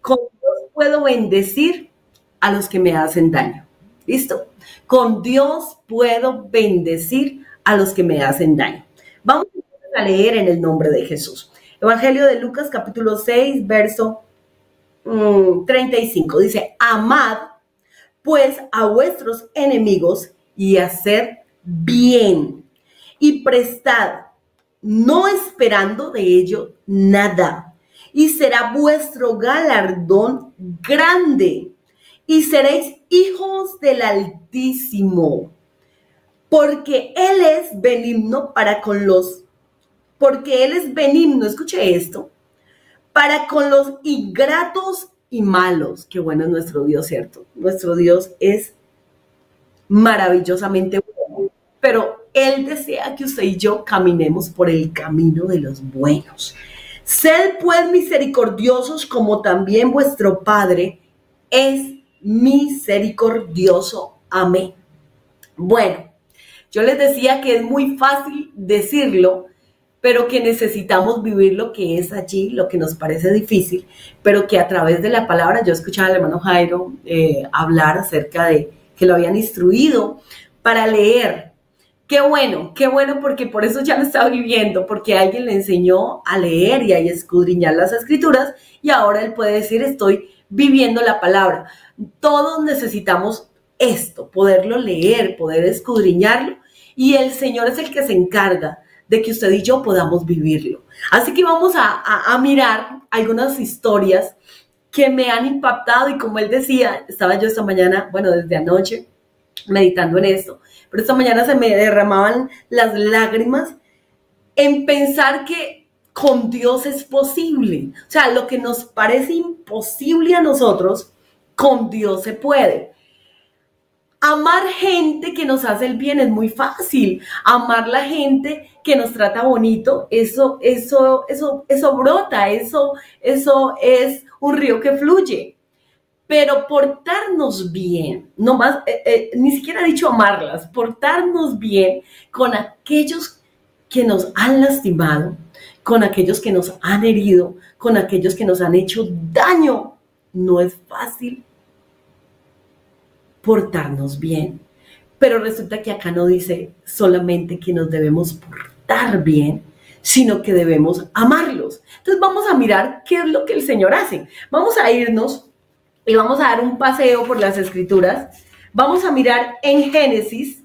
Con Dios puedo bendecir a los que me hacen daño. ¿Listo? Con Dios puedo bendecir a los que me hacen daño. Vamos a leer en el nombre de Jesús. Evangelio de Lucas, capítulo 6, verso 35. Dice, amad pues a vuestros enemigos y haced bien y prestad, no esperando de ello nada, y será vuestro galardón grande, y seréis hijos del Altísimo, porque Él es benigno porque Él es benigno, escuche esto, para con los ingratos y malos. Qué bueno es nuestro Dios, ¿cierto? Nuestro Dios es maravillosamente bueno, pero Él desea que usted y yo caminemos por el camino de los buenos. Sed pues misericordiosos como también vuestro Padre es misericordioso. Amén. Bueno, yo les decía que es muy fácil decirlo, pero que necesitamos vivir lo que es allí, lo que nos parece difícil, pero que a través de la palabra, yo escuchaba al hermano Jairo hablar acerca de que lo habían instruido para leer. Qué bueno, porque por eso ya lo estaba viviendo, porque alguien le enseñó a leer y a escudriñar las escrituras, y ahora él puede decir, estoy viviendo la palabra. Todos necesitamos esto, poderlo leer, poder escudriñarlo, y el Señor es el que se encarga de que usted y yo podamos vivirlo. Así que vamos a mirar algunas historias que me han impactado, y como él decía, estaba yo esta mañana, bueno, desde anoche, meditando en esto, pero esta mañana se me derramaban las lágrimas en pensar que con Dios es posible. O sea, lo que nos parece imposible a nosotros, con Dios se puede. Amar gente que nos hace el bien es muy fácil. Amar la gente que nos trata bonito, eso brota, eso es un río que fluye. Pero portarnos bien, no más, ni siquiera he dicho amarlas, portarnos bien con aquellos que nos han lastimado, con aquellos que nos han herido, con aquellos que nos han hecho daño, no es fácil portarnos bien. Pero resulta que acá no dice solamente que nos debemos portar bien, sino que debemos amarlos. Entonces vamos a mirar qué es lo que el Señor hace. Vamos a irnos y vamos a dar un paseo por las escrituras. Vamos a mirar en Génesis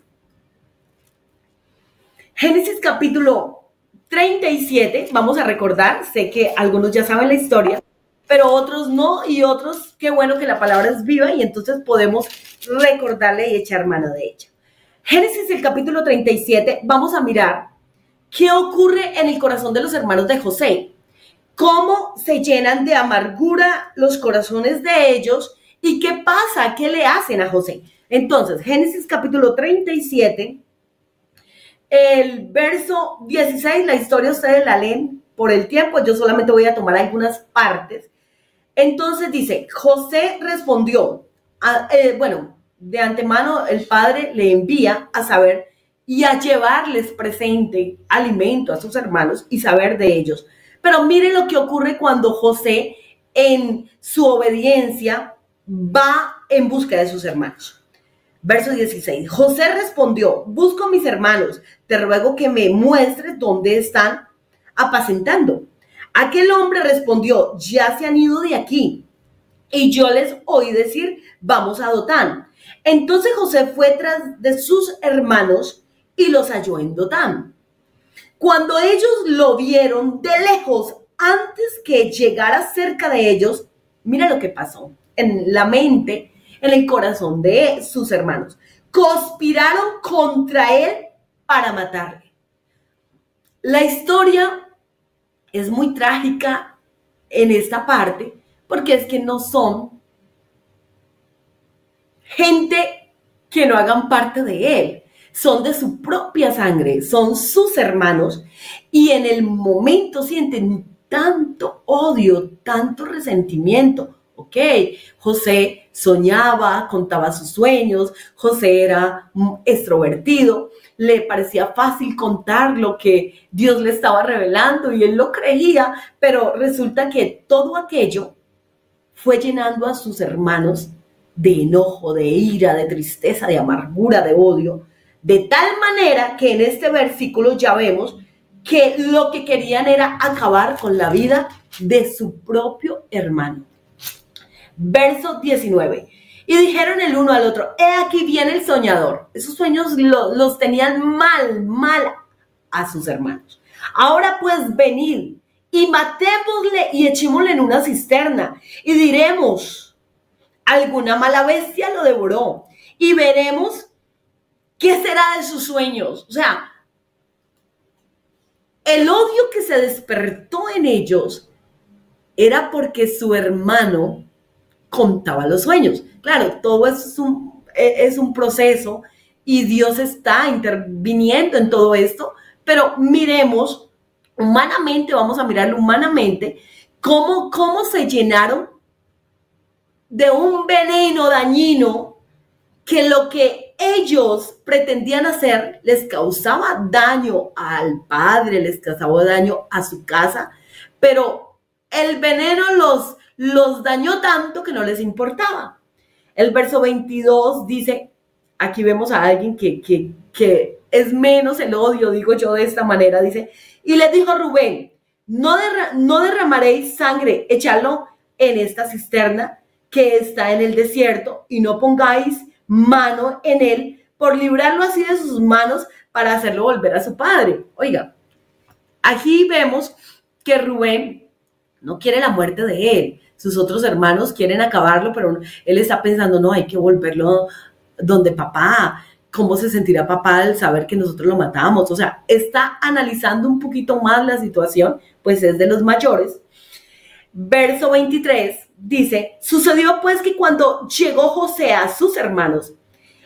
capítulo 37, vamos a recordar, sé que algunos ya saben la historia, pero otros no, y otros, qué bueno que la palabra es viva y entonces podemos recordarle y echar mano de ella. Génesis, el capítulo 37, vamos a mirar qué ocurre en el corazón de los hermanos de José, cómo se llenan de amargura los corazones de ellos y qué pasa, qué le hacen a José. Entonces, Génesis capítulo 37, el verso 16, la historia ustedes la leen por el tiempo, yo solamente voy a tomar algunas partes. Entonces dice, José respondió, de antemano el padre le envía a saber y a llevarles presente alimento a sus hermanos y saber de ellos. Pero miren lo que ocurre cuando José, en su obediencia, va en busca de sus hermanos. Verso 16. José respondió, busco mis hermanos, te ruego que me muestres dónde están apacentando. Aquel hombre respondió, ya se han ido de aquí. Y yo les oí decir, vamos a Dotán. Entonces José fue tras de sus hermanos y los halló en Dotán. Cuando ellos lo vieron de lejos, antes que llegara cerca de ellos, mira lo que pasó en la mente, en el corazón de sus hermanos. Conspiraron contra él para matarle. La historia es muy trágica en esta parte, porque es que no son gente que no hagan parte de él. Son de su propia sangre, son sus hermanos, y en el momento sienten tanto odio, tanto resentimiento. Ok, José soñaba, contaba sus sueños, José era extrovertido, le parecía fácil contar lo que Dios le estaba revelando y él lo creía, pero resulta que todo aquello fue llenando a sus hermanos de enojo, de ira, de tristeza, de amargura, de odio, de tal manera que en este versículo ya vemos que lo que querían era acabar con la vida de su propio hermano. Verso 19. Y dijeron el uno al otro, he aquí viene el soñador. Esos sueños los tenían mal a sus hermanos. Ahora pues venid y matémosle y echémosle en una cisterna y diremos, alguna mala bestia lo devoró y veremos qué será de sus sueños. O sea, el odio que se despertó en ellos era porque su hermano contaba los sueños. Claro, todo eso es un proceso y Dios está interviniendo en todo esto, pero miremos humanamente, vamos a mirarlo humanamente, cómo se llenaron de un veneno dañino que lo que ellos pretendían hacer les causaba daño al padre, les causaba daño a su casa, pero el veneno los dañó tanto que no les importaba. El verso 22 dice, aquí vemos a alguien que es menos el odio, digo yo de esta manera, dice, y le dijo a Rubén, no derramaréis sangre, echadlo en esta cisterna que está en el desierto y no pongáis mano en él por librarlo así de sus manos para hacerlo volver a su padre. Oiga, aquí vemos que Rubén no quiere la muerte de él. Sus otros hermanos quieren acabarlo, pero él está pensando, no, hay que volverlo donde papá. ¿Cómo se sentirá papá al saber que nosotros lo matamos? O sea, está analizando un poquito más la situación, pues es de los mayores. Verso 23 dice, sucedió pues que cuando llegó José a sus hermanos,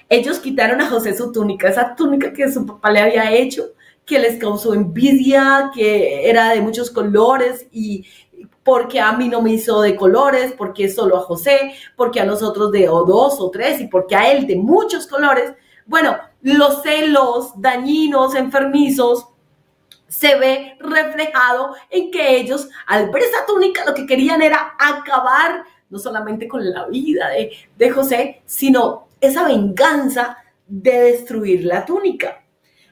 ellos quitaron a José su túnica, esa túnica que su papá le había hecho, que les causó envidia, que era de muchos colores y porque a mí no me hizo de colores, porque solo a José, porque a nosotros de dos o tres y porque a él de muchos colores. Bueno, los celos dañinos, enfermizos, se ve reflejado en que ellos, al ver esa túnica, lo que querían era acabar no solamente con la vida de José, sino esa venganza de destruir la túnica.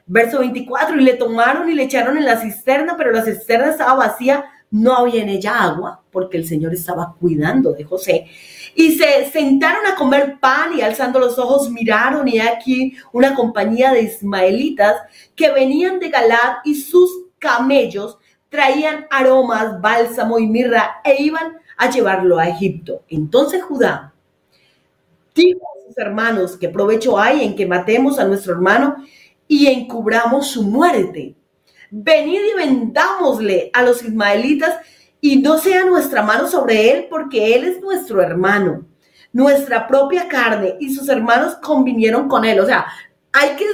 Verso 24, y le tomaron y le echaron en la cisterna, pero la cisterna estaba vacía, no había en ella agua, porque el Señor estaba cuidando de José. Y se sentaron a comer pan y alzando los ojos miraron y aquí una compañía de ismaelitas que venían de Galaad y sus camellos traían aromas, bálsamo y mirra e iban a llevarlo a Egipto. Entonces Judá dijo a sus hermanos, ¿qué provecho hay en que matemos a nuestro hermano y encubramos su muerte? Venid y vendámosle a los ismaelitas y no sea nuestra mano sobre él, porque él es nuestro hermano, nuestra propia carne, y sus hermanos convinieron con él. O sea, hay que,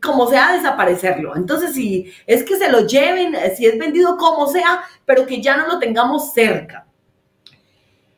como sea, desaparecerlo. Entonces, si es que se lo lleven, si es vendido como sea, pero que ya no lo tengamos cerca.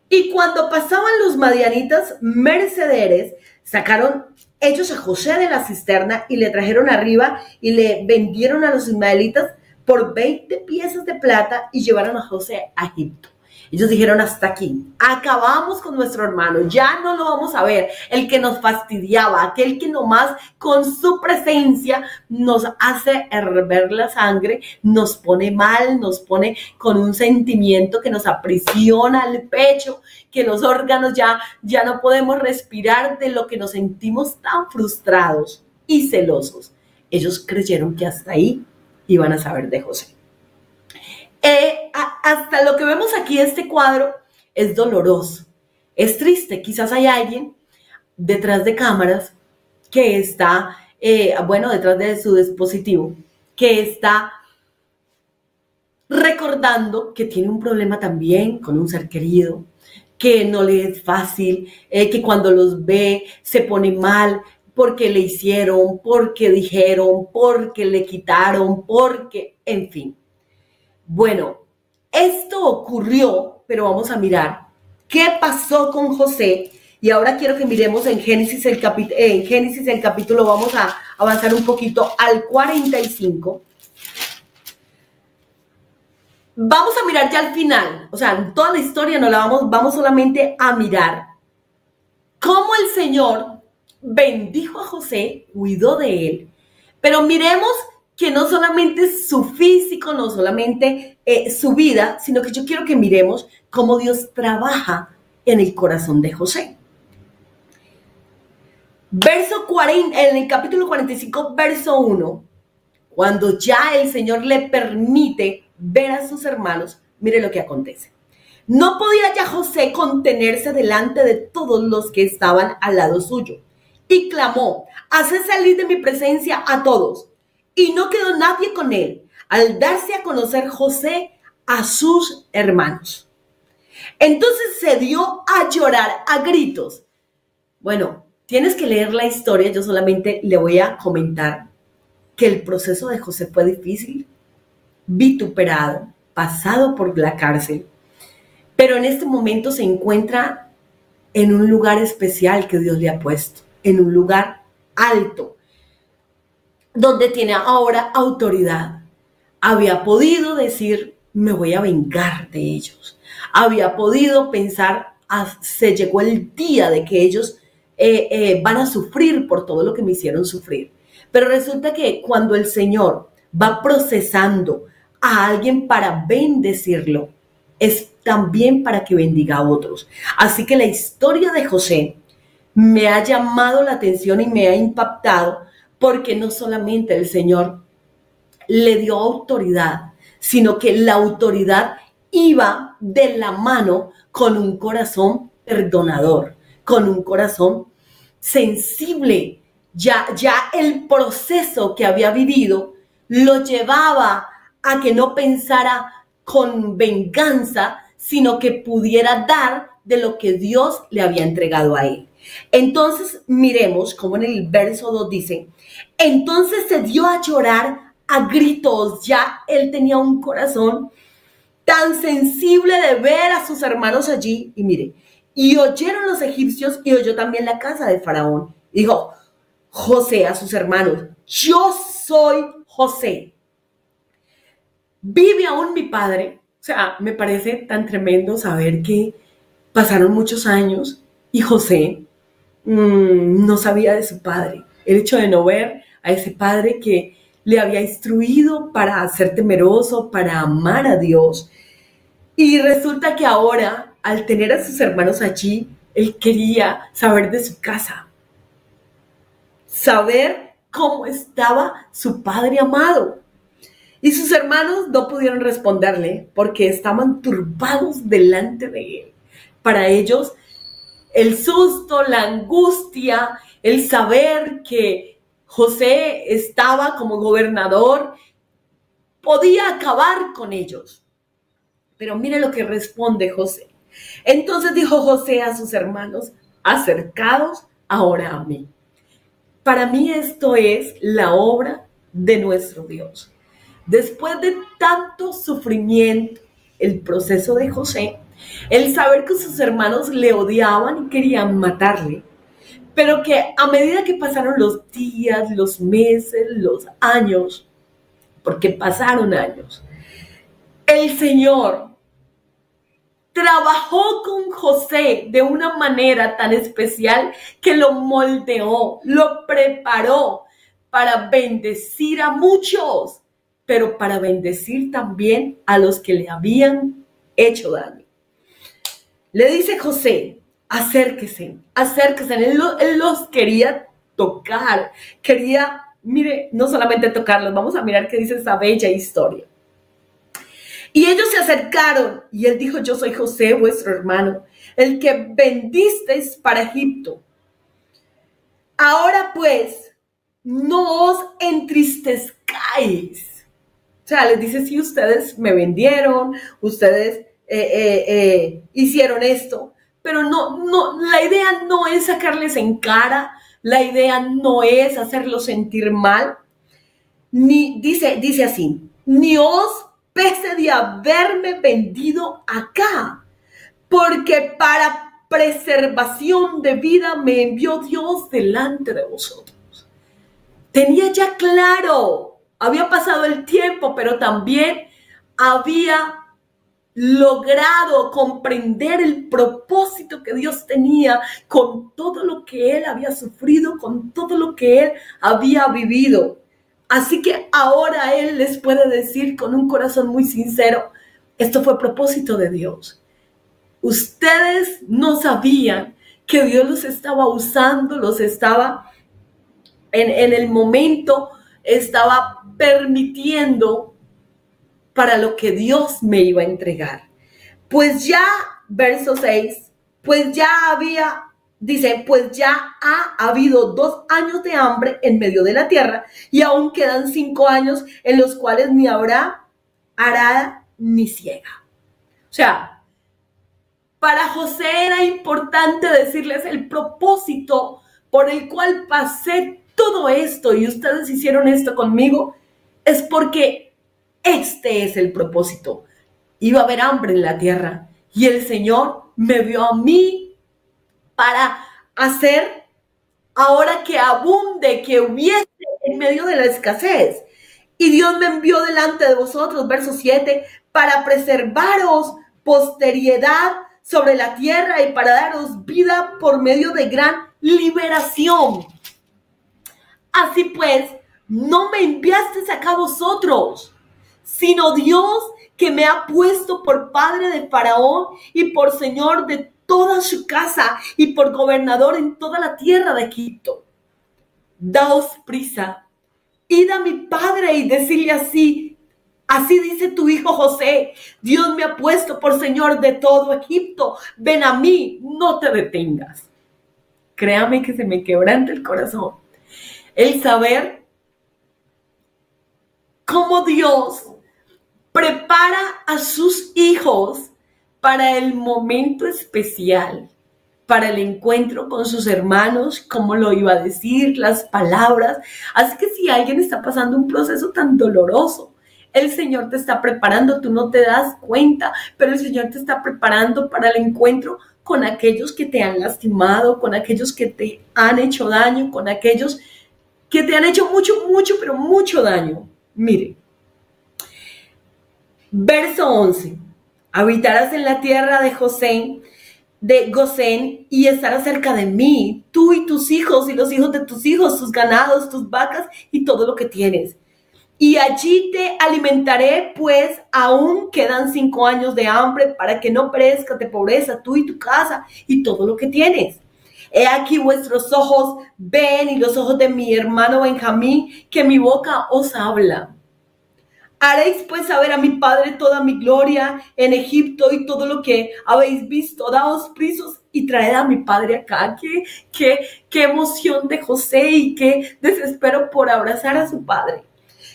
Y cuando pasaban los madianitas mercaderes, sacaron ellos a José de la cisterna y le trajeron arriba y le vendieron a los ismaelitas por 20 piezas de plata y llevaron a José a Egipto. Ellos dijeron, hasta aquí, acabamos con nuestro hermano, ya no lo vamos a ver, el que nos fastidiaba, aquel que nomás con su presencia nos hace hervir la sangre, nos pone mal, nos pone con un sentimiento que nos aprisiona el pecho, que los órganos ya no podemos respirar de lo que nos sentimos tan frustrados y celosos. Ellos creyeron que hasta ahí iban a saber de José. Hasta lo que vemos aquí, este cuadro es doloroso, es triste. Quizás hay alguien detrás de cámaras que está, detrás de su dispositivo, que está recordando que tiene un problema también con un ser querido, que no le es fácil, que cuando los ve se pone mal porque le hicieron, porque dijeron, porque le quitaron, porque, en fin. Bueno, esto ocurrió, pero vamos a mirar qué pasó con José. Y ahora quiero que miremos en Génesis el capítulo, vamos a avanzar un poquito al 45. Vamos a mirar ya al final, o sea, toda la historia no la vamos solamente a mirar cómo el Señor bendijo a José, cuidó de él, pero miremos que no solamente su físico, no solamente su vida, sino que yo quiero que miremos cómo Dios trabaja en el corazón de José. Verso 40, en el capítulo 45, verso 1, cuando ya el Señor le permite ver a sus hermanos, mire lo que acontece. No podía ya José contenerse delante de todos los que estaban al lado suyo, y clamó: haced salir de mi presencia a todos. Y no quedó nadie con él, al darse a conocer José a sus hermanos. Entonces se dio a llorar a gritos. Bueno, tienes que leer la historia, yo solamente le voy a comentar que el proceso de José fue difícil, vituperado, pasado por la cárcel, pero en este momento se encuentra en un lugar especial que Dios le ha puesto, en un lugar alto, donde tiene ahora autoridad. Había podido decir: me voy a vengar de ellos. Había podido pensar: se llegó el día de que ellos van a sufrir por todo lo que me hicieron sufrir. Pero resulta que cuando el Señor va procesando a alguien para bendecirlo, es también para que bendiga a otros. Así que la historia de José me ha llamado la atención y me ha impactado, porque no solamente el Señor le dio autoridad, sino que la autoridad iba de la mano con un corazón perdonador, con un corazón sensible. Ya el proceso que había vivido lo llevaba a que no pensara con venganza, sino que pudiera dar de lo que Dios le había entregado a él. Entonces miremos como en el verso 2 dice: entonces se dio a llorar a gritos. Ya él tenía un corazón tan sensible de ver a sus hermanos allí. Y mire, y oyeron los egipcios y oyó también la casa de Faraón. Y dijo José a sus hermanos: yo soy José. ¿Vive aún mi padre? O sea, me parece tan tremendo saber que pasaron muchos años y José no sabía de su padre. El hecho de no ver a ese padre que le había instruido para ser temeroso, para amar a Dios. Y resulta que ahora, al tener a sus hermanos allí, él quería saber de su casa, saber cómo estaba su padre amado. Y sus hermanos no pudieron responderle porque estaban turbados delante de él. Para ellos, el susto, la angustia, el saber que José estaba como gobernador, podía acabar con ellos. Pero mire lo que responde José. Entonces dijo José a sus hermanos: acercaos ahora a mí. Para mí esto es la obra de nuestro Dios. Después de tanto sufrimiento, el proceso de José, el saber que sus hermanos le odiaban y querían matarle, pero que a medida que pasaron los días, los meses, los años, porque pasaron años, el Señor trabajó con José de una manera tan especial que lo moldeó, lo preparó para bendecir a muchos, pero para bendecir también a los que le habían hecho daño. Le dice José: acérquese, acérquese. Él los quería tocar, quería, mire, no solamente tocarlos, vamos a mirar qué dice esa bella historia. Y ellos se acercaron y él dijo: yo soy José, vuestro hermano, el que vendisteis para Egipto. Ahora pues, no os entristezcáis. O sea, les dice: si ustedes me vendieron, ustedes hicieron esto, pero no, la idea no es sacarles en cara, la idea no es hacerlos sentir mal, ni dice así: ni os pese de haberme vendido acá, porque para preservación de vida me envió Dios delante de vosotros. Tenía ya claro, había pasado el tiempo, pero también había logrado comprender el propósito que Dios tenía con todo lo que él había sufrido, con todo lo que él había vivido. Así que ahora él les puede decir con un corazón muy sincero, esto fue propósito de Dios. Ustedes no sabían que Dios los estaba usando, los estaba en el momento, estaba permitiendo para lo que Dios me iba a entregar. Pues ya, verso 6, pues ya había, dice, pues ya ha habido 2 años de hambre en medio de la tierra y aún quedan 5 años en los cuales ni habrá arada ni siega. O sea, para José era importante decirles el propósito por el cual pasé todo esto y ustedes hicieron esto conmigo, es porque este es el propósito. Iba a haber hambre en la tierra y el Señor me vio a mí para hacer ahora que abunde, que hubiese en medio de la escasez. Y Dios me envió delante de vosotros, verso 7, para preservaros posteridad sobre la tierra y para daros vida por medio de gran liberación. Así pues, no me enviasteis acá vosotros, sino Dios que me ha puesto por padre de Faraón y por señor de toda su casa y por gobernador en toda la tierra de Egipto. Daos prisa, id a mi padre y decirle así, así dice tu hijo José, Dios me ha puesto por señor de todo Egipto, ven a mí, no te detengas. Créame que se me quebranta el corazón el saber cómo Dios prepara a sus hijos para el momento especial, para el encuentro con sus hermanos, cómo lo iba a decir, las palabras. Así que si alguien está pasando un proceso tan doloroso, el Señor te está preparando, tú no te das cuenta, pero el Señor te está preparando para el encuentro con aquellos que te han lastimado, con aquellos que te han hecho daño, con aquellos que te han hecho mucho, pero mucho daño. Mire, verso 11, habitarás en la tierra de Gosén y estarás cerca de mí, tú y tus hijos y los hijos de tus hijos, tus ganados, tus vacas y todo lo que tienes. Y allí te alimentaré, pues aún quedan 5 años de hambre para que no perezcas de pobreza tú y tu casa y todo lo que tienes. He aquí vuestros ojos ven y los ojos de mi hermano Benjamín, que mi boca os habla. Haréis pues saber a mi padre toda mi gloria en Egipto y todo lo que habéis visto. Daos prisos y traed a mi padre acá. Qué emoción de José y qué desespero por abrazar a su padre.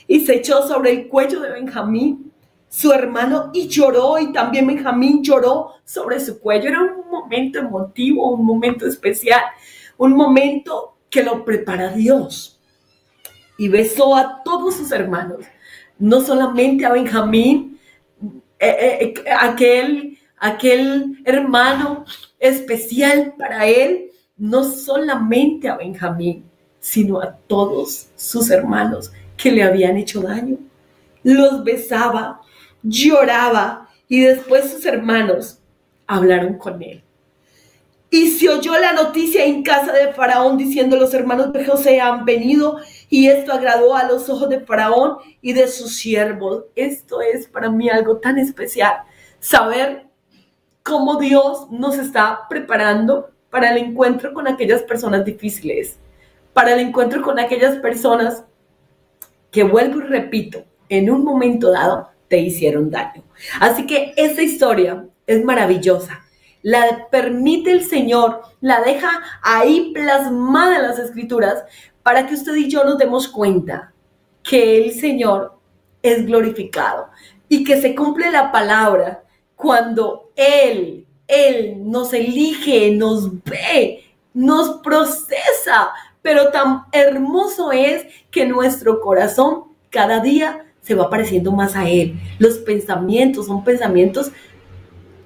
Y se echó sobre el cuello de Benjamín, su hermano, y lloró, y también Benjamín lloró sobre su cuello. Era un momento emotivo, un momento especial, un momento que lo prepara Dios. Y besó a todos sus hermanos, no solamente a Benjamín, aquel hermano especial para él, no solamente a Benjamín, sino a todos sus hermanos que le habían hecho daño. Los besaba, lloraba y después sus hermanos hablaron con él. Y se oyó la noticia en casa de Faraón diciendo: los hermanos de José han venido, y esto agradó a los ojos de Faraón y de sus siervos. Esto es para mí algo tan especial, saber cómo Dios nos está preparando para el encuentro con aquellas personas difíciles, para el encuentro con aquellas personas que, vuelvo y repito, en un momento dado te hicieron daño. Así que esta historia es maravillosa. La permite el Señor, la deja ahí plasmada en las Escrituras para que usted y yo nos demos cuenta que el Señor es glorificado y que se cumple la palabra cuando Él nos elige, nos ve, nos procesa. Pero tan hermoso es que nuestro corazón cada día se va pareciendo más a Él. Los pensamientos son pensamientos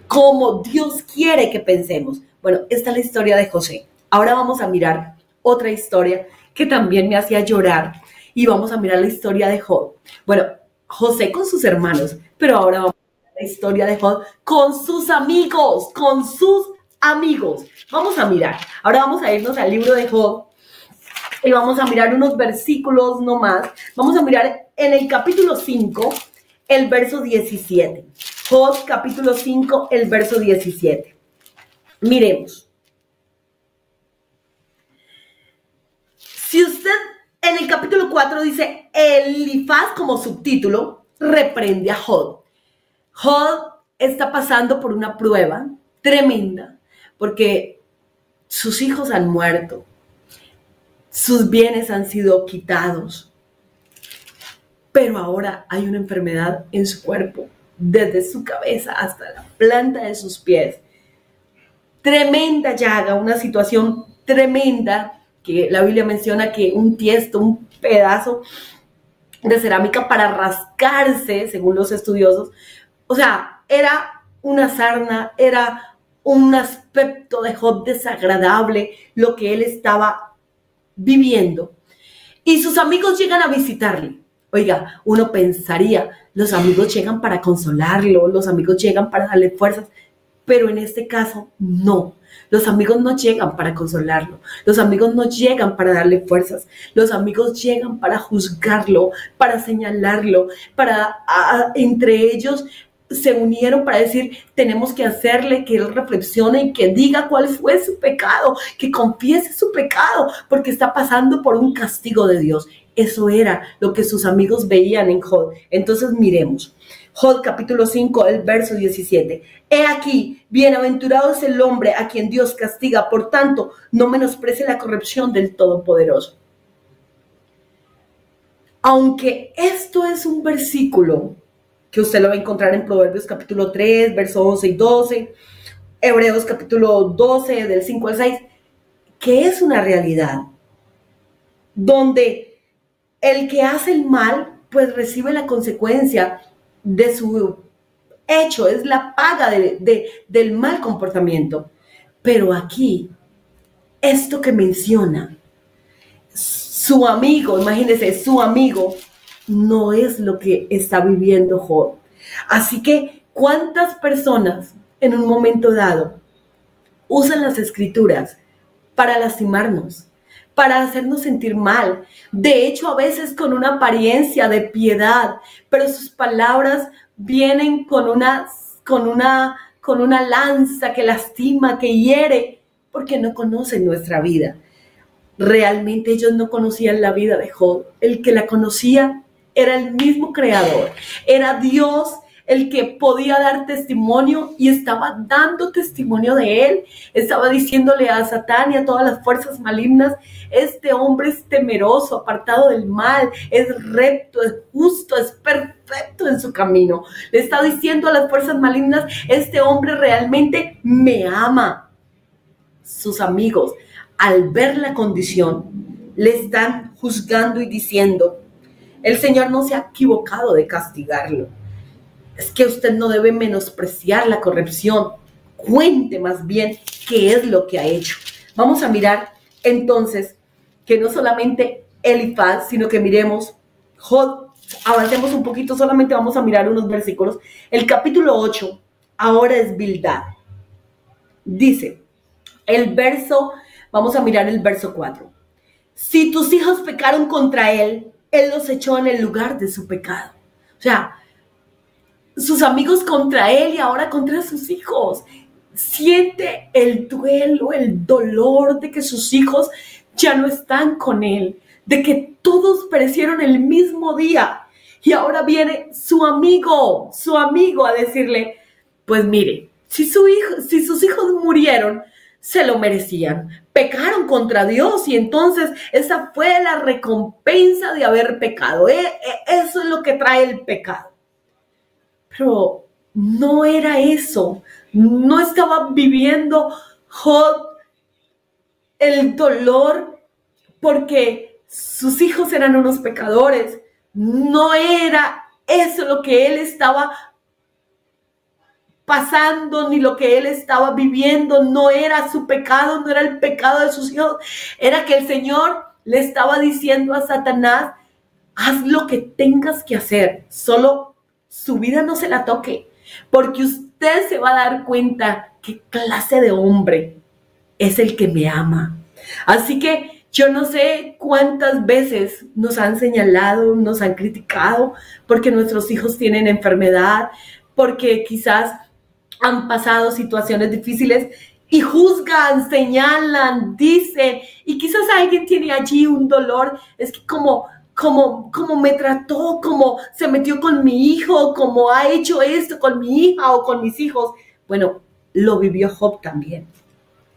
como Dios quiere que pensemos. Bueno, esta es la historia de José. Ahora vamos a mirar otra historia que también me hacía llorar. Y vamos a mirar la historia de Job. Bueno, José con sus hermanos, pero ahora vamos a la historia de Job con sus amigos, con sus amigos. Vamos a mirar. Ahora vamos a irnos al libro de Job y vamos a mirar unos versículos nomás. Vamos a mirar en el capítulo 5, el verso 17. Job, capítulo 5, el verso 17. Miremos. Si usted en el capítulo 4 dice, Elifaz como subtítulo, reprende a Job. Job está pasando por una prueba tremenda porque sus hijos han muerto, sus bienes han sido quitados, pero ahora hay una enfermedad en su cuerpo, desde su cabeza hasta la planta de sus pies. Tremenda llaga, una situación tremenda que la Biblia menciona que un tiesto, un pedazo de cerámica para rascarse, según los estudiosos. O sea, era una sarna, era un aspecto de Job desagradable lo que él estaba viviendo. Y sus amigos llegan a visitarle. Oiga, uno pensaría, los amigos llegan para consolarlo, los amigos llegan para darle fuerzas, pero en este caso no. Los amigos no llegan para consolarlo, los amigos no llegan para darle fuerzas, los amigos llegan para juzgarlo, para señalarlo, entre ellos se unieron para decir, tenemos que hacerle que él reflexione y que diga cuál fue su pecado, que confiese su pecado, porque está pasando por un castigo de Dios. Eso era lo que sus amigos veían en Job. Entonces miremos. Job capítulo 5, el verso 17. He aquí, bienaventurado es el hombre a quien Dios castiga, por tanto, no menosprecie la corrección del Todopoderoso. Aunque esto es un versículo que usted lo va a encontrar en Proverbios capítulo 3, verso 11 y 12, Hebreos capítulo 12, del 5 al 6, que es una realidad, donde el que hace el mal, pues recibe la consecuencia de su hecho, es la paga del mal comportamiento. Pero aquí, esto que menciona, su amigo, imagínense, su amigo, no es lo que está viviendo Job. Así que, ¿cuántas personas en un momento dado usan las escrituras para lastimarnos, para hacernos sentir mal? De hecho, a veces con una apariencia de piedad, pero sus palabras vienen con una lanza que lastima, que hiere, porque no conocen nuestra vida. Realmente ellos no conocían la vida de Job. El que la conocía era el mismo Creador, era Dios el que podía dar testimonio y estaba dando testimonio de él. Estaba diciéndole a Satán y a todas las fuerzas malignas, este hombre es temeroso, apartado del mal, es recto, es justo, es perfecto en su camino. Le está diciendo a las fuerzas malignas, este hombre realmente me ama. Sus amigos, al ver la condición, le están juzgando y diciendo, el Señor no se ha equivocado de castigarlo. Es que usted no debe menospreciar la corrección. Cuente más bien qué es lo que ha hecho. Vamos a mirar entonces que no solamente Elifaz, sino que miremos Job. Avancemos un poquito, solamente vamos a mirar unos versículos. El capítulo 8, ahora es Bildad. Dice, vamos a mirar el verso 4. Si tus hijos pecaron contra él los echó en el lugar de su pecado. O sea, sus amigos contra él y ahora contra sus hijos. Siente el duelo, el dolor de que sus hijos ya no están con él, de que todos perecieron el mismo día. Y ahora viene su amigo a decirle, pues mire, si sus hijos murieron, se lo merecían, pecaron contra Dios y entonces esa fue la recompensa de haber pecado. Eso es lo que trae el pecado. Pero no era eso, no estaba viviendo Job el dolor porque sus hijos eran unos pecadores. No era eso lo que él estaba pasando, ni lo que él estaba viviendo. No era su pecado, no era el pecado de sus hijos. Era que el Señor le estaba diciendo a Satanás, haz lo que tengas que hacer, solo su vida no se la toque. porque usted se va a dar cuenta qué clase de hombre es el que me ama. Así que yo no sé cuántas veces nos han señalado, nos han criticado porque nuestros hijos tienen enfermedad, porque quizás han pasado situaciones difíciles y juzgan, señalan, dicen, y quizás alguien tiene allí un dolor, es que como me trató, como se metió con mi hijo, como ha hecho esto con mi hija o con mis hijos. Bueno, lo vivió Job también.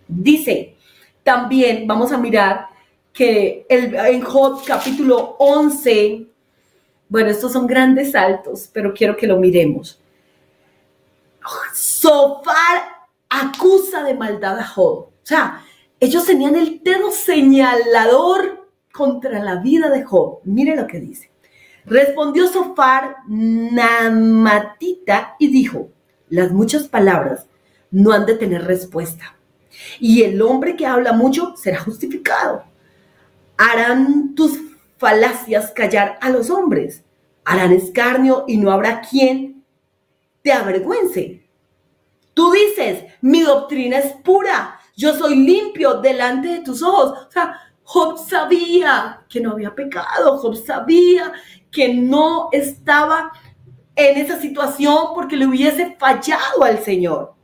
Dice, también vamos a mirar que en Job capítulo 11, bueno, estos son grandes saltos, pero quiero que lo miremos. Zofar acusa de maldad a Job. O sea, ellos tenían el dedo señalador contra la vida de Job. Mire lo que dice. Respondió Zofar Naamatita y dijo, las muchas palabras no han de tener respuesta, y el hombre que habla mucho será justificado. Harán tus falacias callar a los hombres, harán escarnio y no habrá quien te avergüence. Tú dices, mi doctrina es pura, yo soy limpio delante de tus ojos. O sea, Job sabía que no había pecado, Job sabía que no estaba en esa situación porque le hubiese fallado al Señor.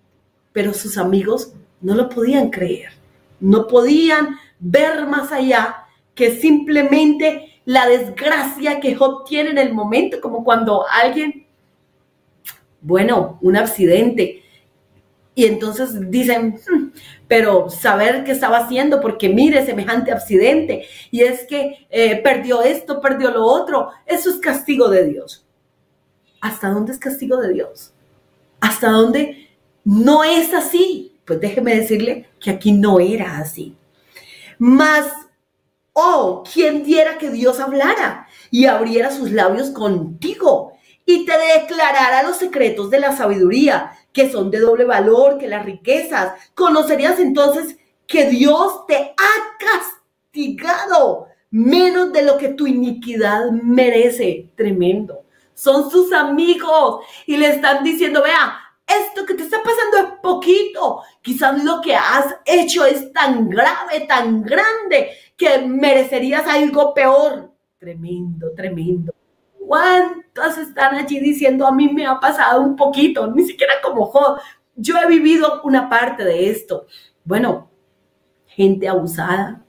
Pero sus amigos no lo podían creer, no podían ver más allá que simplemente la desgracia que Job tiene en el momento, como cuando alguien, bueno, un accidente, y entonces dicen, pero saber qué estaba haciendo, porque mire semejante accidente, y es que perdió esto, perdió lo otro, eso es castigo de Dios. ¿Hasta dónde es castigo de Dios? ¿Hasta dónde no es así? Pues déjeme decirle que aquí no era así. Mas, ¿quién diera que Dios hablara y abriera sus labios contigo y te declarara los secretos de la sabiduría, que son de doble valor que las riquezas? Conocerías entonces que Dios te ha castigado menos de lo que tu iniquidad merece. Tremendo. Son sus amigos y le están diciendo, vea, esto que te está pasando es poquito. Quizás lo que has hecho es tan grave, tan grande, que merecerías algo peor. Tremendo, tremendo. ¿Cuántas están allí diciendo, a mí me ha pasado un poquito? Ni siquiera como Job. Yo he vivido una parte de esto. Bueno, gente abusada.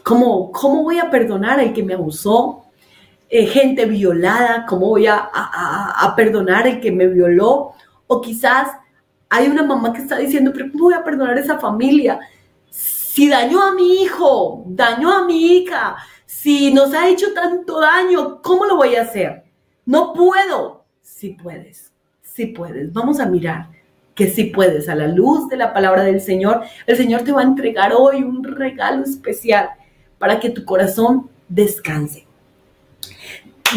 ¿Cómo voy a perdonar al que me abusó? Gente violada, ¿cómo voy a perdonar el que me violó? O quizás hay una mamá que está diciendo, pero ¿cómo voy a perdonar a esa familia? Si dañó a mi hijo, dañó a mi hija, si nos ha hecho tanto daño, ¿cómo lo voy a hacer? No puedo. Sí puedes, sí puedes. Vamos a mirar que sí puedes. A la luz de la palabra del Señor, el Señor te va a entregar hoy un regalo especial para que tu corazón descanse.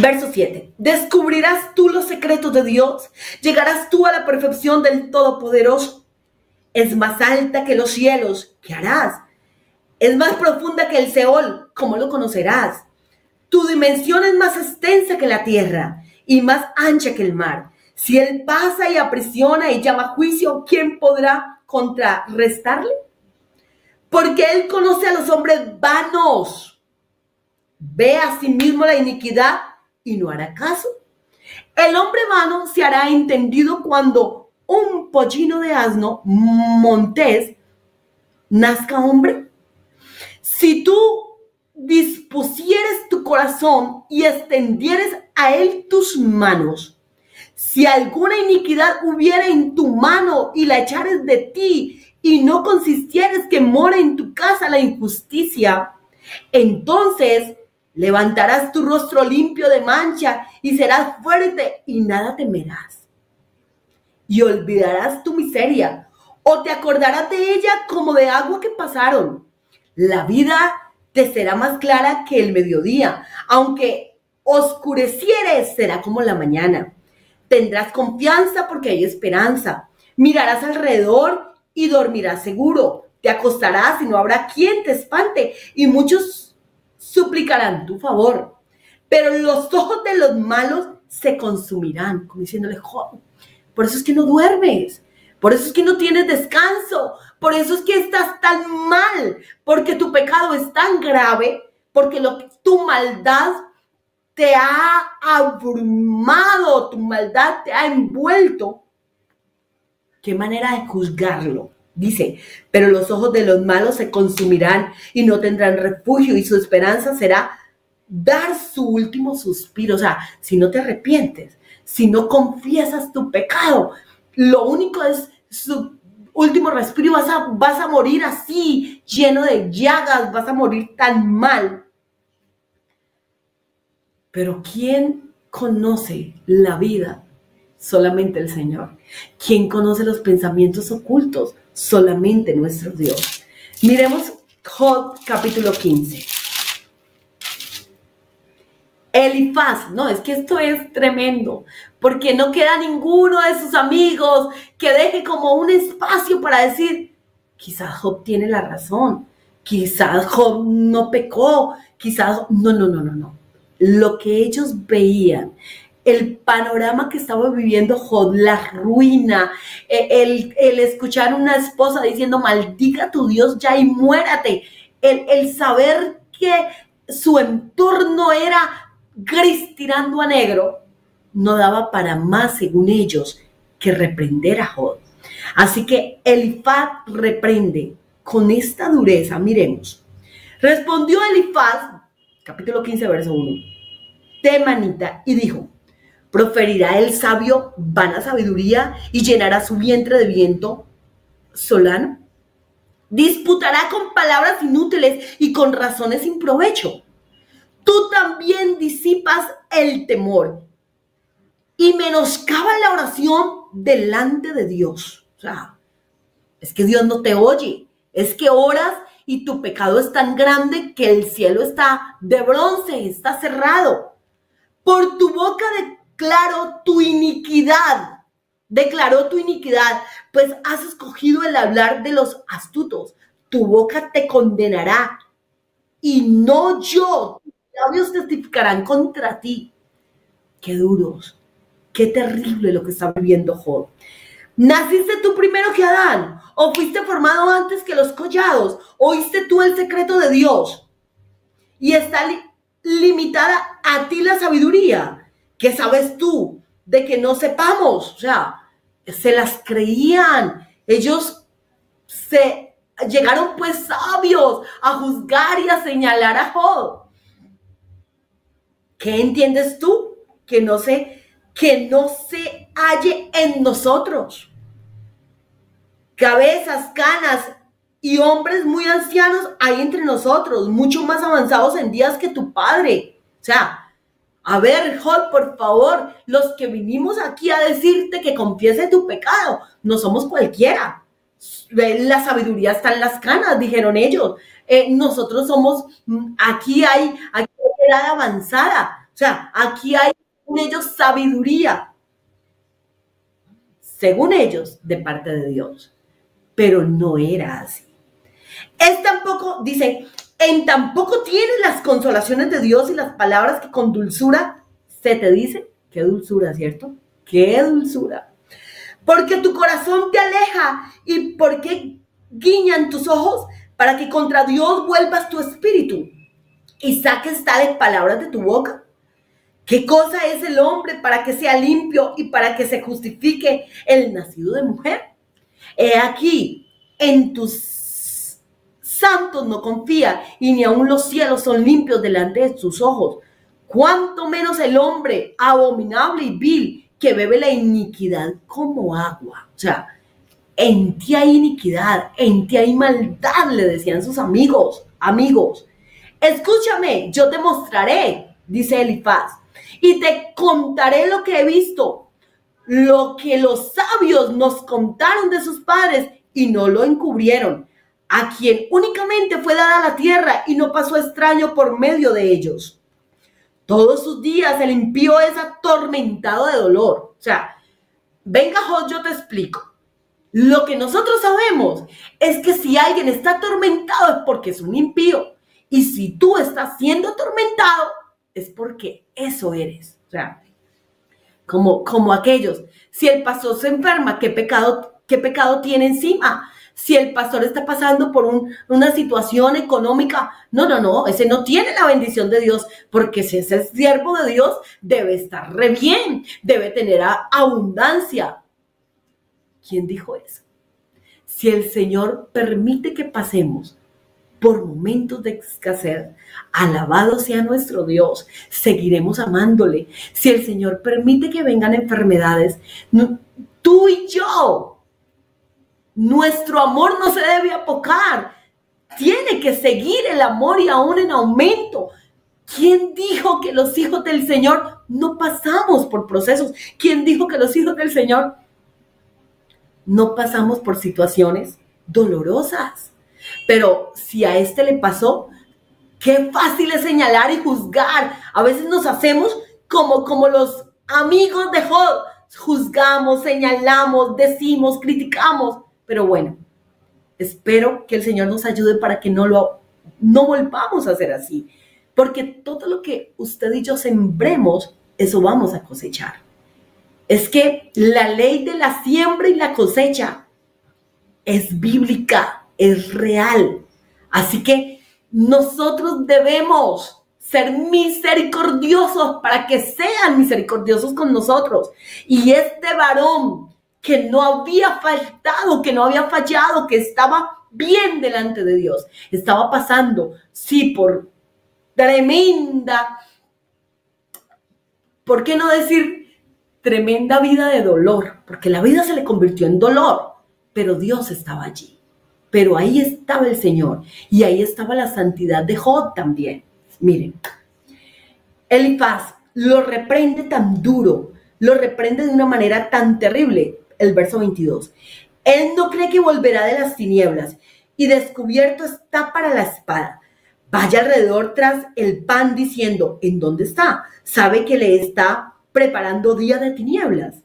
Verso 7. ¿Descubrirás tú los secretos de Dios? ¿Llegarás tú a la perfección del Todopoderoso? Es más alta que los cielos. ¿Qué harás? Es más profunda que el Seol. ¿Cómo lo conocerás? Tu dimensión es más extensa que la tierra y más ancha que el mar. Si Él pasa y aprisiona y llama a juicio, ¿quién podrá contrarrestarle? Porque Él conoce a los hombres vanos. Ve a sí mismo la iniquidad y no hará caso. El hombre vano se hará entendido cuando un pollino de asno montés nazca hombre. Si tú dispusieres tu corazón y extendieres a él tus manos, si alguna iniquidad hubiera en tu mano y la echares de ti y no consistieres que mora en tu casa la injusticia, entonces levantarás tu rostro limpio de mancha y serás fuerte y nada temerás. Y olvidarás tu miseria o te acordarás de ella como de agua que pasaron. La vida te será más clara que el mediodía, aunque oscurecieres será como la mañana. Tendrás confianza porque hay esperanza. Mirarás alrededor y dormirás seguro. Te acostarás y no habrá quien te espante y muchos suplicarán tu favor. Pero los ojos de los malos se consumirán, como diciéndole, Job, por eso es que no duermes, por eso es que no tienes descanso, por eso es que estás tan mal, porque tu pecado es tan grave, porque tu maldad te ha abrumado, tu maldad te ha envuelto. ¿Qué manera de juzgarlo? Dice, pero los ojos de los malos se consumirán y no tendrán refugio y su esperanza será dar su último suspiro. O sea, si no te arrepientes, si no confiesas tu pecado, lo único es su último respiro, vas a morir así, lleno de llagas, vas a morir tan mal. Pero ¿quién conoce la vida? Solamente el Señor. ¿Quién conoce los pensamientos ocultos? Solamente nuestro Dios. Miremos Job capítulo 15. Elifaz, no, es que esto es tremendo, porque no queda ninguno de sus amigos que deje como un espacio para decir, quizás Job tiene la razón, quizás Job no pecó, quizás, no. Lo que ellos veían, el panorama que estaba viviendo Job, la ruina, el escuchar una esposa diciendo, maldiga tu Dios ya y muérate, el saber que su entorno era gris tirando a negro, no daba para más, según ellos, que reprender a Job. Así que Elifaz reprende con esta dureza. Miremos. Respondió Elifaz, capítulo 15, verso 1, Temanita, y dijo, ¿proferirá el sabio vana sabiduría y llenará su vientre de viento solano? ¿Disputará con palabras inútiles y con razones sin provecho? Tú también disipas el temor y menoscabas la oración delante de Dios. O sea, es que Dios no te oye. Es que oras y tu pecado es tan grande que el cielo está de bronce, está cerrado. Por tu boca declaró tu iniquidad, pues has escogido el hablar de los astutos. Tu boca te condenará y no yo. Tus labios testificarán contra ti. Qué duros, qué terrible lo que está viviendo Job. ¿Naciste tú primero que Adán? ¿O fuiste formado antes que los collados? ¿Oíste tú el secreto de Dios? Y está limitada a ti la sabiduría. ¿Qué sabes tú de que no sepamos? O sea, se las creían. Ellos llegaron pues sabios a juzgar y a señalar a Job. ¿Qué entiendes tú? Que no se halle en nosotros. Cabezas, canas y hombres muy ancianos hay entre nosotros, mucho más avanzados en días que tu padre. O sea, a ver, Job, por favor, los que vinimos aquí a decirte que confiese tu pecado, no somos cualquiera. La sabiduría está en las canas, dijeron ellos. Nosotros somos, aquí hay edad avanzada. O sea, aquí hay en ellos sabiduría. Según ellos, de parte de Dios. Pero no era así. En tampoco tienes las consolaciones de Dios y las palabras que con dulzura se te dicen. Qué dulzura, ¿cierto? Qué dulzura. Porque tu corazón te aleja y porque guiñan tus ojos para que contra Dios vuelvas tu espíritu y saques tales palabras de tu boca. ¿Qué cosa es el hombre para que sea limpio y para que se justifique el nacido de mujer? He aquí, en tus santos no confía, y ni aun los cielos son limpios delante de tus ojos. Cuánto menos el hombre abominable y vil que bebe la iniquidad como agua. O sea, en ti hay iniquidad, en ti hay maldad, le decían sus amigos. Escúchame, yo te mostraré, dice Elifaz, y te contaré lo que he visto, lo que los sabios nos contaron de sus padres y no lo encubrieron, a quien únicamente fue dada la tierra y no pasó extraño por medio de ellos. Todos sus días el impío es atormentado de dolor. O sea, venga Job, yo te explico. Lo que nosotros sabemos es que si alguien está atormentado es porque es un impío. Y si tú estás siendo atormentado es porque eso eres. O sea, como aquellos. Si el pastor se enferma, qué pecado tiene encima? Si el pastor está pasando por una situación económica, no, ese no tiene la bendición de Dios, porque si ese es siervo de Dios, debe estar re bien, debe tener abundancia. ¿Quién dijo eso? Si el Señor permite que pasemos por momentos de escasez, alabado sea nuestro Dios, seguiremos amándole. Si el Señor permite que vengan enfermedades, tú y yo, nuestro amor no se debe apocar. Tiene que seguir el amor y aún en aumento. ¿Quién dijo que los hijos del Señor no pasamos por procesos? ¿Quién dijo que los hijos del Señor no pasamos por situaciones dolorosas? Pero si a este le pasó, qué fácil es señalar y juzgar. A veces nos hacemos como los amigos de Job. Juzgamos, señalamos, decimos, criticamos. Pero bueno, espero que el Señor nos ayude para que no volvamos a hacer así. Porque todo lo que usted y yo sembremos, eso vamos a cosechar. Es que la ley de la siembra y la cosecha es bíblica, es real. Así que nosotros debemos ser misericordiosos para que sean misericordiosos con nosotros. Y este varón que no había faltado, que no había fallado, que estaba bien delante de Dios, estaba pasando, sí, por tremenda, ¿por qué no decir tremenda vida de dolor? Porque la vida se le convirtió en dolor, pero Dios estaba allí. Pero ahí estaba el Señor y ahí estaba la santidad de Job también. Miren, Elifaz lo reprende tan duro, lo reprende de una manera tan terrible. El verso 22. Él no cree que volverá de las tinieblas y descubierto está para la espada. Vaya alrededor tras el pan diciendo, ¿en dónde está? Sabe que le está preparando día de tinieblas.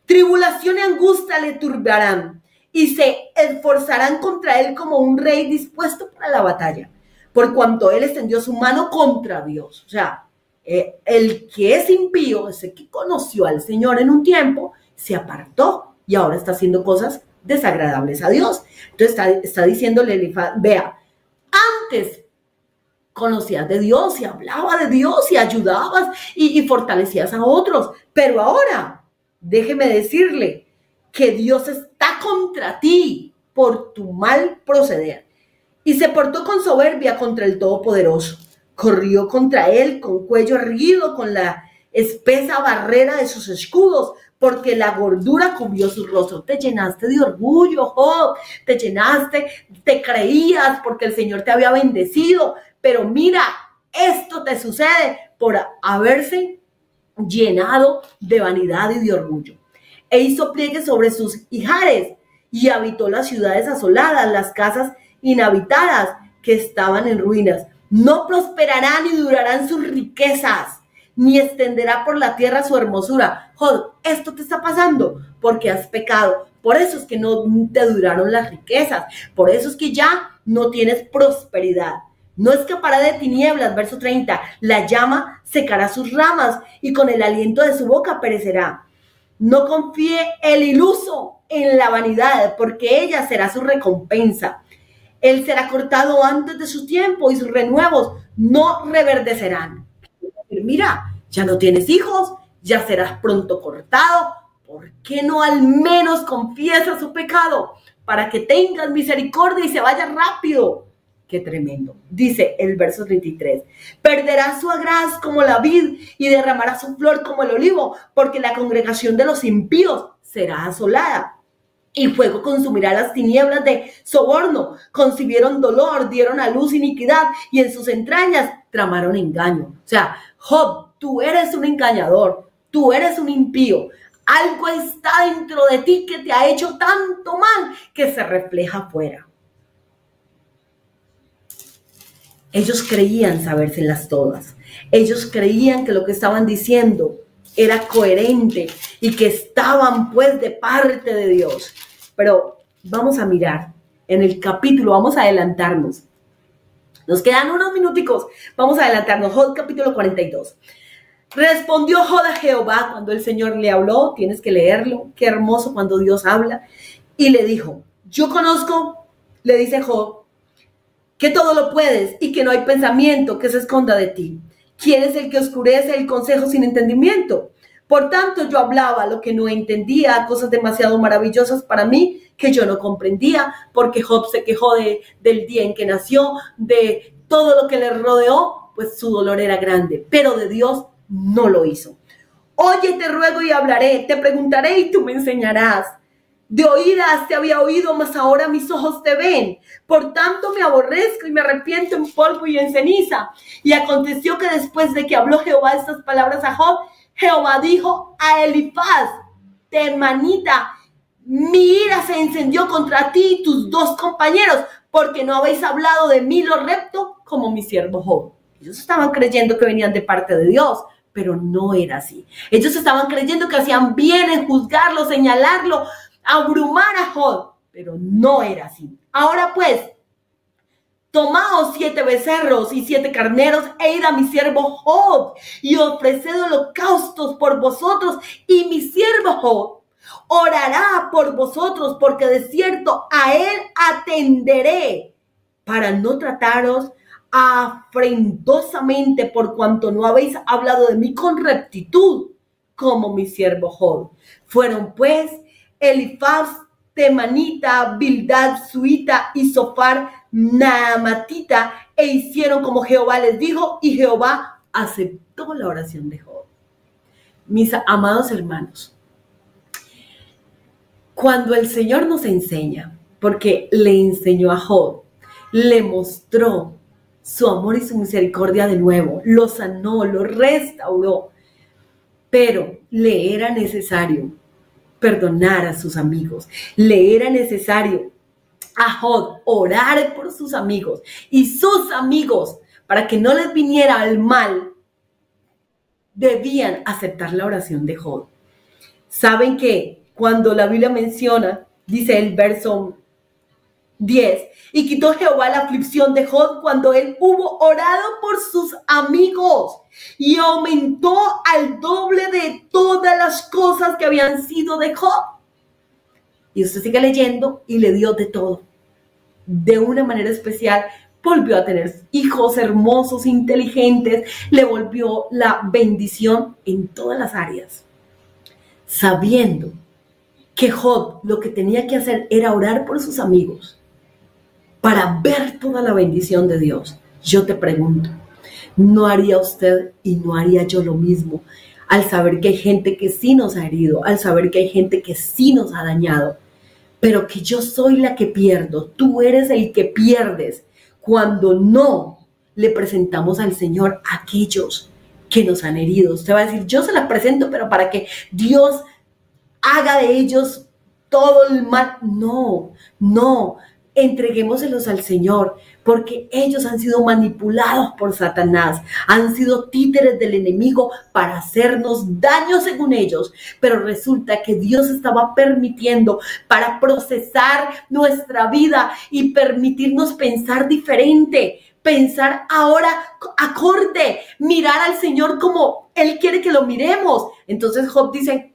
Tribulación y angustia le turbarán y se esforzarán contra él como un rey dispuesto para la batalla, por cuanto él extendió su mano contra Dios. O sea, el que es impío, ese que conoció al Señor en un tiempo, se apartó y ahora está haciendo cosas desagradables a Dios. Entonces está diciéndole Elifaz, vea, antes conocías de Dios y hablaba de Dios y ayudabas y fortalecías a otros, pero ahora déjeme decirle que Dios está contra ti por tu mal proceder y se portó con soberbia contra el Todopoderoso. Corrió contra él con cuello erguido, con la espesa barrera de sus escudos, porque la gordura cubrió su rostro. Te llenaste de orgullo, Job, te llenaste, te creías porque el Señor te había bendecido, pero mira, esto te sucede por haberse llenado de vanidad y de orgullo. E hizo pliegues sobre sus ijares y habitó las ciudades asoladas, las casas inhabitadas que estaban en ruinas. No prosperarán ni durarán sus riquezas, ni extenderá por la tierra su hermosura. Job, esto te está pasando porque has pecado. Por eso es que no te duraron las riquezas. Por eso es que ya no tienes prosperidad. No escapará de tinieblas, verso 30. La llama secará sus ramas y con el aliento de su boca perecerá. No confíe el iluso en la vanidad, porque ella será su recompensa. Él será cortado antes de su tiempo y sus renuevos no reverdecerán. Mira, ya no tienes hijos, ya serás pronto cortado. ¿Por qué no al menos confiesa su pecado para que tengas misericordia y se vaya rápido? Qué tremendo. Dice el verso 33. Perderá su agraz como la vid y derramará su flor como el olivo, porque la congregación de los impíos será asolada. Y fuego consumirá las tinieblas de soborno. Concibieron dolor, dieron a luz iniquidad y en sus entrañas tramaron engaño. O sea, Job, tú eres un engañador, tú eres un impío. Algo está dentro de ti que te ha hecho tanto mal que se refleja afuera. Ellos creían sabérselas todas. Ellos creían que lo que estaban diciendo era coherente y que estaban pues de parte de Dios. Pero vamos a mirar en el capítulo, vamos a adelantarnos. Nos quedan unos minuticos, vamos a adelantarnos. Job capítulo 42. Respondió Job a Jehová cuando el Señor le habló. Tienes que leerlo. Qué hermoso cuando Dios habla. Y le dijo, yo conozco, le dice Job, que todo lo puedes y que no hay pensamiento que se esconda de ti. ¿Quién es el que oscurece el consejo sin entendimiento? Por tanto, yo hablaba lo que no entendía, cosas demasiado maravillosas para mí que yo no comprendía, porque Job se quejó del día en que nació, de todo lo que le rodeó, pues su dolor era grande, pero de Dios no lo hizo. Oye, te ruego y hablaré, te preguntaré y tú me enseñarás. De oídas te había oído, mas ahora mis ojos te ven. Por tanto me aborrezco y me arrepiento en polvo y en ceniza. Y aconteció que después de que habló Jehová estas palabras a Job, Jehová dijo a Elifaz, temanita, mi ira se encendió contra ti y tus dos compañeros, porque no habéis hablado de mí lo recto como mi siervo Job. Ellos estaban creyendo que venían de parte de Dios, pero no era así. Ellos estaban creyendo que hacían bien en juzgarlo, señalarlo, abrumar a Job, pero no era así. Ahora pues, tomaos 7 becerros y 7 carneros e id a mi siervo Job y ofreced holocaustos por vosotros, y mi siervo Job orará por vosotros, porque de cierto a él atenderé, para no trataros afrentosamente, por cuanto no habéis hablado de mí con rectitud como mi siervo Job. Fueron pues Elifaz temanita, Bildad suita y Sofar naamatita, e hicieron como Jehová les dijo, y Jehová aceptó la oración de Job. Mis amados hermanos, cuando el Señor nos enseña, porque le enseñó a Job, le mostró su amor y su misericordia de nuevo, lo sanó, lo restauró, pero le era necesario perdonar a sus amigos, le era necesario a Job orar por sus amigos, y sus amigos, para que no les viniera el mal, debían aceptar la oración de Job. ¿Saben que cuando la Biblia menciona, dice el verso 10, y quitó Jehová la aflicción de Job cuando él hubo orado por sus amigos, y aumentó al doble de todas las cosas que habían sido de Job? Y usted sigue leyendo, y le dio de todo. De una manera especial, volvió a tener hijos hermosos, inteligentes, le volvió la bendición en todas las áreas. Sabiendo que Job lo que tenía que hacer era orar por sus amigos para ver toda la bendición de Dios, yo te pregunto, ¿no haría usted y no haría yo lo mismo al saber que hay gente que sí nos ha herido, al saber que hay gente que sí nos ha dañado, pero que yo soy la que pierdo, tú eres el que pierdes cuando no le presentamos al Señor a aquellos que nos han herido? Usted va a decir, yo se la presento, pero para que Dios haga de ellos todo el mal. No, no, entreguémoselos al Señor, porque ellos han sido manipulados por Satanás, han sido títeres del enemigo para hacernos daño según ellos, pero resulta que Dios estaba permitiendo para procesar nuestra vida y permitirnos pensar diferente, pensar ahora acorde, mirar al Señor como Él quiere que lo miremos. Entonces Job dice,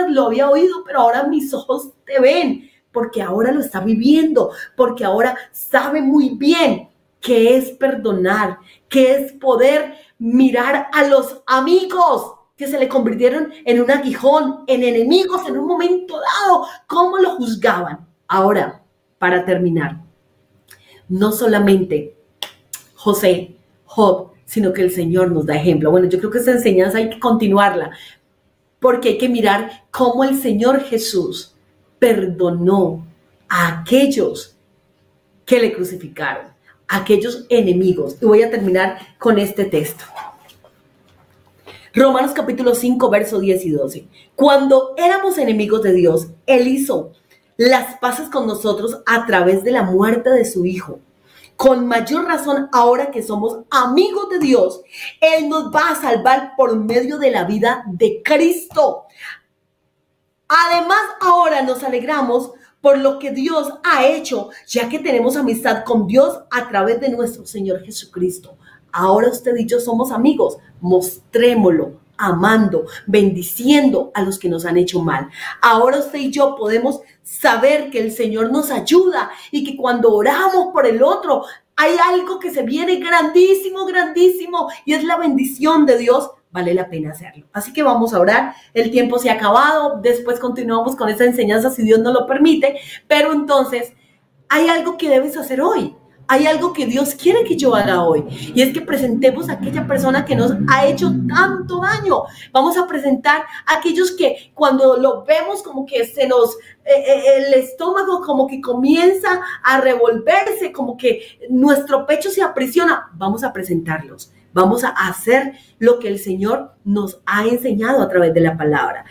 lo había oído, pero ahora mis ojos te ven, porque ahora lo está viviendo, porque ahora sabe muy bien qué es perdonar, qué es poder mirar a los amigos que se le convirtieron en un aguijón, en enemigos en un momento dado, cómo lo juzgaban. Ahora, para terminar, no solamente Job, sino que el Señor nos da ejemplo. Bueno, yo creo que esta enseñanza hay que continuarla, porque hay que mirar cómo el Señor Jesús perdonó a aquellos que le crucificaron, a aquellos enemigos. Y voy a terminar con este texto. Romanos capítulo 5, verso 10 y 12. Cuando éramos enemigos de Dios, Él hizo las paces con nosotros a través de la muerte de su Hijo. Con mayor razón, ahora que somos amigos de Dios, Él nos va a salvar por medio de la vida de Cristo. Además, ahora nos alegramos por lo que Dios ha hecho, ya que tenemos amistad con Dios a través de nuestro Señor Jesucristo. Ahora usted y yo somos amigos, mostrémoslo, amando, bendiciendo a los que nos han hecho mal. Ahora usted y yo podemos saber que el Señor nos ayuda y que cuando oramos por el otro, hay algo que se viene grandísimo, grandísimo, y es la bendición de Dios. Vale la pena hacerlo. Así que vamos a orar. El tiempo se ha acabado. Después continuamos con esta enseñanza si Dios nos lo permite. Pero entonces, hay algo que debes hacer hoy. Hay algo que Dios quiere que yo haga hoy, y es que presentemos a aquella persona que nos ha hecho tanto daño. Vamos a presentar a aquellos que cuando lo vemos como que se nos, el estómago como que comienza a revolverse, como que nuestro pecho se aprisiona. Vamos a presentarlos. Vamos a hacer lo que el Señor nos ha enseñado a través de la palabra.